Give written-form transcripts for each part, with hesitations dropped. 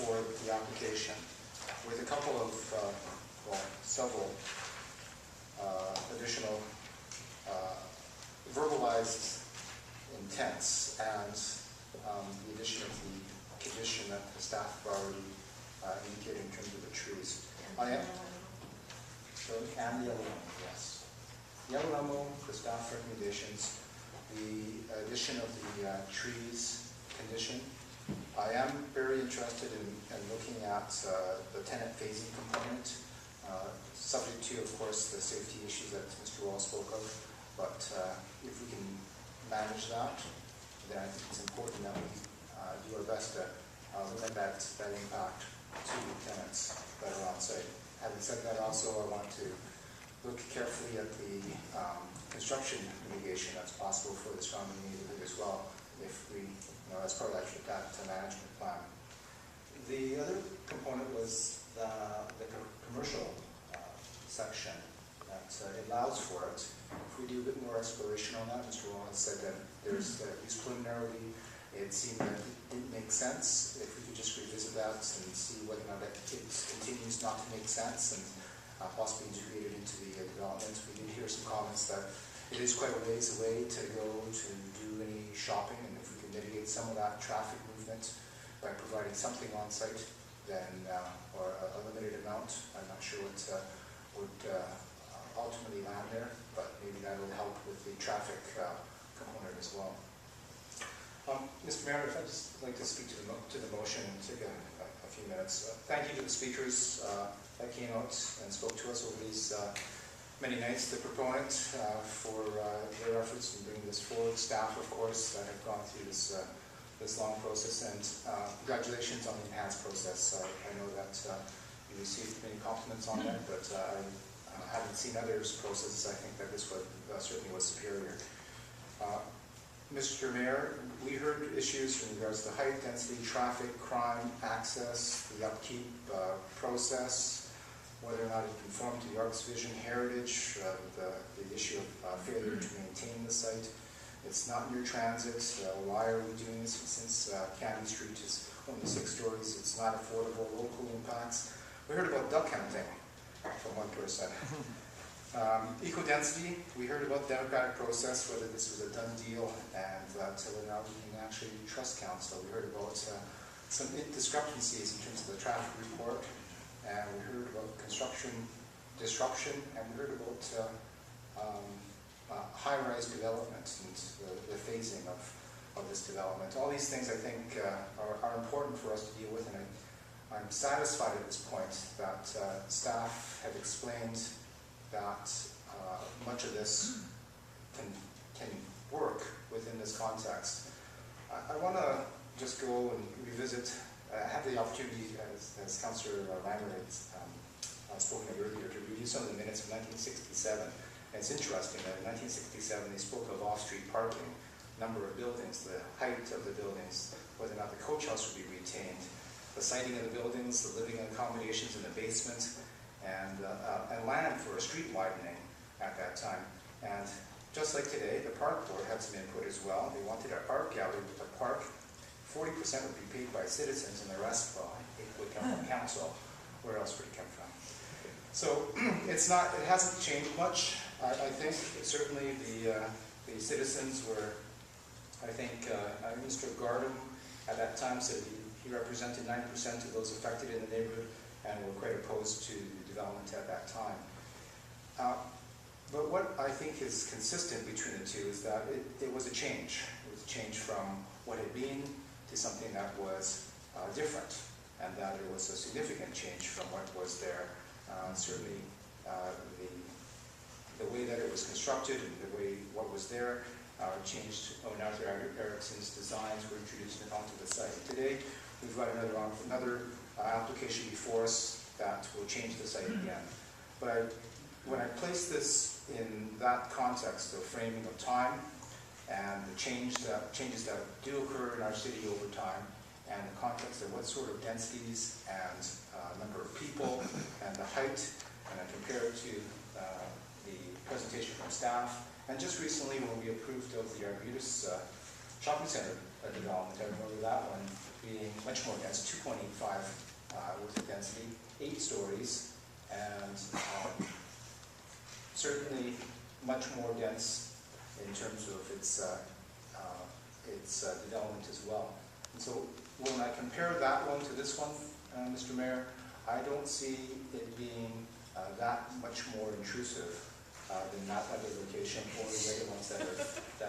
for the application with a couple of, well, several additional verbalized intents and the addition of the condition that the staff have already indicated in terms of the trees. And the yellow lemon, yes. Yellow lemon, the staff recommendations, the addition of the trees condition. I am very interested in looking at the tenant phasing component, subject to, of course, the safety issues that Mr. Wall spoke of. But if we can manage that, then I think it's important that we do our best to limit that impact to tenants that are on site. Having said that, also I want to look carefully at the construction mitigation that's possible for the surrounding neighborhood as well, if we, as part of that management plan. The other component was the commercial section that allows for it. If we do a bit more exploration on that, Mr. Wallace said that there's, at least preliminarily, it seemed that it didn't make sense. If we could just revisit that and see whether or not that continues not to make sense and possibly integrated into the development. We did hear some comments that it is quite a ways away to go to do any shopping, and if we can mitigate some of that traffic movement by providing something on site, then or a limited amount. I'm not sure what would ultimately land there, but maybe that will help with the traffic component as well. Mr. Mayor, if I'd just like to speak to the motion and take a few minutes. Thank you to the speakers that came out and spoke to us over these many nights, the proponent for their efforts in bringing this forward, staff, of course, that have gone through this long process, and congratulations on the enhanced process. I know that you received many compliments on that, but I haven't seen others' processes. I think that this one certainly was superior. Mr. Mayor, we heard issues in regards to height, density, traffic, crime, access, the upkeep process, whether or not it conformed to the Arts Vision heritage, the issue of failure to maintain the site. It's not near transit. Why are we doing this since Candy Street is only 6 stories? It's not affordable, local impacts. We heard about duck hunting from one person. Eco-density, we heard about democratic process, whether this was a done deal, and whether or not we can actually trust council. We heard about some discrepancies in terms of the traffic report, and we heard about construction disruption, and we heard about high-rise development and the phasing of this development. All these things, I think, are important for us to deal with, and I'm satisfied at this point that staff have explained that much of this can work within this context. I want to just go and revisit, have the opportunity, as Councillor Langer had spoken of earlier, to review some of the minutes of 1967. And it's interesting that in 1967 they spoke of off-street parking, number of buildings, the height of the buildings, whether or not the coach house would be retained, the siting of the buildings, the living accommodations in the basement, and land for a street widening at that time. And just like today, the park board had some input as well. They wanted an art gallery with a park. 40% would be paid by citizens, and the rest, well, it would come from council. Where else would it come from? So it hasn't changed much. I think certainly the citizens were, I think Mr. Gardam at that time said he represented 90% of those affected in the neighborhood and were quite opposed to development at that time. But what I think is consistent between the two is that it was a change. It was a change from what had been to something that was different, and that it was a significant change from what was there. Certainly the way that it was constructed and the way what was there changed when Arthur Erickson's designs were introduced onto the site. Today, we've got another application before us that will change the site again. But when I place this in that context of framing of time and the changes that do occur in our city over time, and the context of what sort of densities and number of people and the height, and I compare it to the presentation from staff. And just recently, when we approved of the Arbutus Shopping Center development. I remember that one being much more dense, 2.85 with the density, 8 stories, and certainly much more dense in terms of its development as well. And so when I compare that one to this one, Mr. Mayor, I don't see it being that much more intrusive than that other location or the other ones that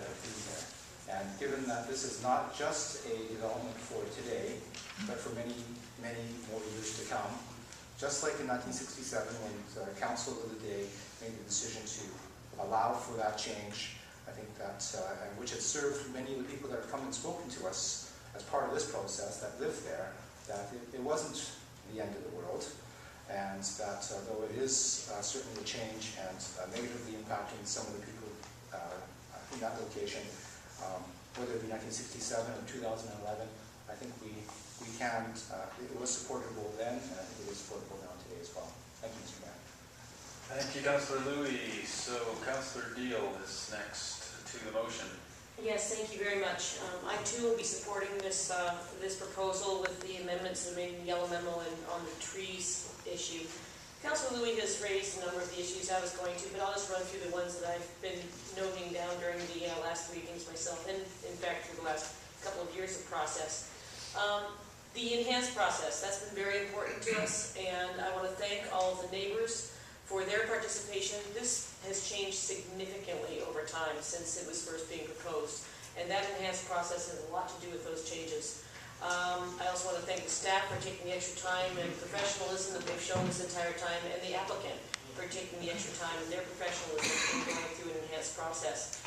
have been there. And given that this is not just a development for today, but for many, many more years to come, just like in 1967 when the Council of the day made the decision to allow for that change, I think that, which has served many of the people that have come and spoken to us as part of this process that live there, that it wasn't the end of the world, and that though it is certainly a change and negatively impacting some of the people in that location, whether it be 1967 or 2011, I think it was supportable then, and I think it is supportable now today as well. Thank you, Mr. Mayor. Thank you, Councillor Louie. So, Councillor Deal is next to the motion. Yes, thank you very much. I too will be supporting this proposal with the amendments that are made in the yellow memo and on the trees issue. Councillor Louie has raised a number of the issues I was going to, but I'll just run through the ones that I've been noting down during the last meetings myself, and in fact for the last couple of years of process. The enhanced process, that's been very important to us, and I want to thank all of the neighbors for their participation. This has changed significantly over time since it was first being proposed, and that enhanced process has a lot to do with those changes. I also want to thank the staff for taking the extra time and professionalism that they've shown this entire time, and the applicant for taking the extra time and their professionalism in going through an enhanced process.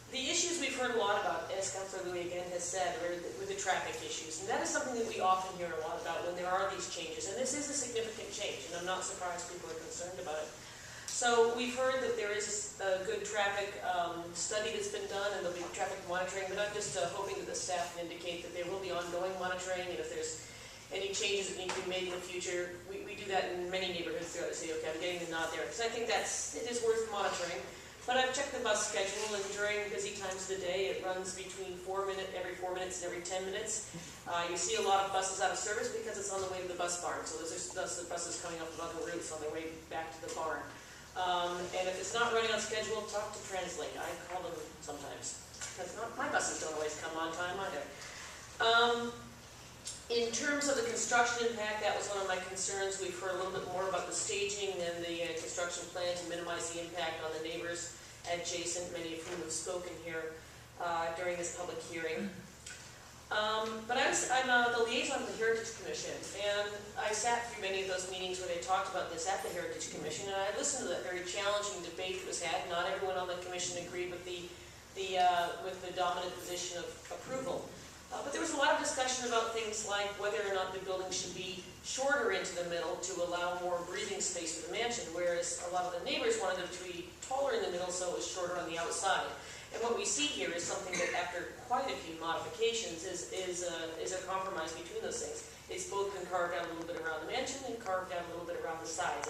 The issues we've heard a lot about, as Councillor Louie again has said, are with the traffic issues, and that is something that we often hear a lot about when there are these changes, and this is a significant change, and I'm not surprised people are concerned about it. So we've heard that there is a good traffic study that's been done, and there'll be traffic monitoring, but I'm just hoping that the staff can indicate that there will be ongoing monitoring, and if there's any changes that need to be made in the future, we do that in many neighborhoods throughout the city. Okay, I'm getting the nod there, because I think it is worth monitoring. But I've checked the bus schedule, and during busy times of the day, it runs between every 4 minutes and every 10 minutes. You see a lot of buses out of service because it's on the way to the bus barn. So those are the buses coming up the other routes on their way back to the barn. And if it's not running on schedule, talk to Translate. I call them sometimes, because my buses don't always come on time either. In terms of the construction impact, that was one of my concerns. We've heard a little bit more about the staging and the construction plan to minimize the impact on the neighbors adjacent, many of whom have spoken here during this public hearing. But I'm the liaison of the Heritage Commission, and I sat through many of those meetings where they talked about this at the Heritage Commission, and I listened to that very challenging debate that was had. Not everyone on the commission agreed with the dominant position of approval. But there was a lot of discussion about things like whether or not the building should be shorter into the middle to allow more breathing space for the mansion, whereas a lot of the neighbors wanted them to be taller in the middle so it was shorter on the outside. And what we see here is something that, after quite a few modifications, is a compromise between those things. It's both been carved out a little bit around the mansion and carved out a little bit around the sides.